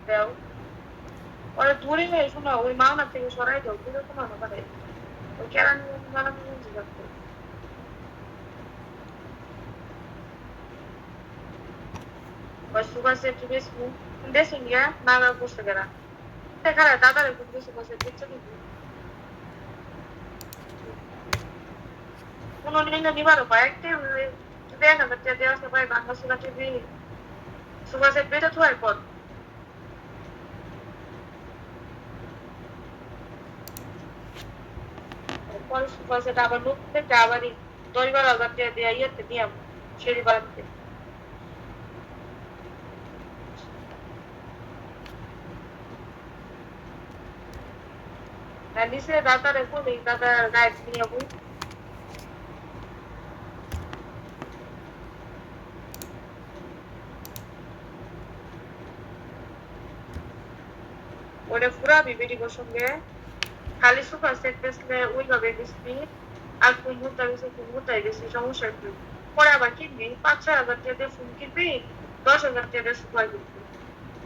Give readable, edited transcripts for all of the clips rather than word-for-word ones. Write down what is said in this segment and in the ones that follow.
দেও ওরা দূরে শোনো ওই মাওনা থেকে সরাই দাও দূরে কমানো পারে ওই কেরানি বানানো যাচ্ছে ওই সুগাসের বেশ দেশে গিয়া নাগা বসে গেলা সেখানে দাদার একটু বেশি বসে দিচ্ছে কিন্তু কোনো নিলে নিবারও কয়েকটি 1,000 টাকা দেওয়া আছে ভাই বাংলা সুগা টিভি সুগাসের পেটে থোয়ার পর পরে সুগাসের আবার নতুন থেকে আবারই 10-12,000 টাকা দিয়ে ইয়েতে নিয়ে সিঁড়ি বাড়াতে নিচে দাদারে বলি দাদার গায়ে নিয়ে বই ওটা ফুরাবি বেটির সঙ্গে খালি সুপার সেট বেসলে ওইভাবে বেশি আর কুমুরতাই বেশি সমস্যা কি পরে আবার কিনবি 5-6 হাজার টাকা দিয়ে ফোন কিনবি 10,000 টাকা দিয়ে সুপার কিনবি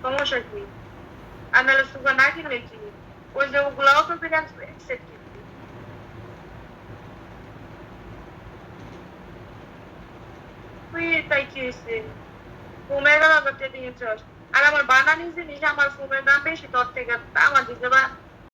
সমস্যা কি আর নাহলে সুপার না কিনলে কি ওই যে ওগুলাও তো সেট কিনবি তুই তাই কি হয়েছে ফোমের 11,000 টাকা দিয়েছ আর আমার বানানি জিনিস আমার ফোমের দাম বেশি তোর থেকে আমার দিতে বা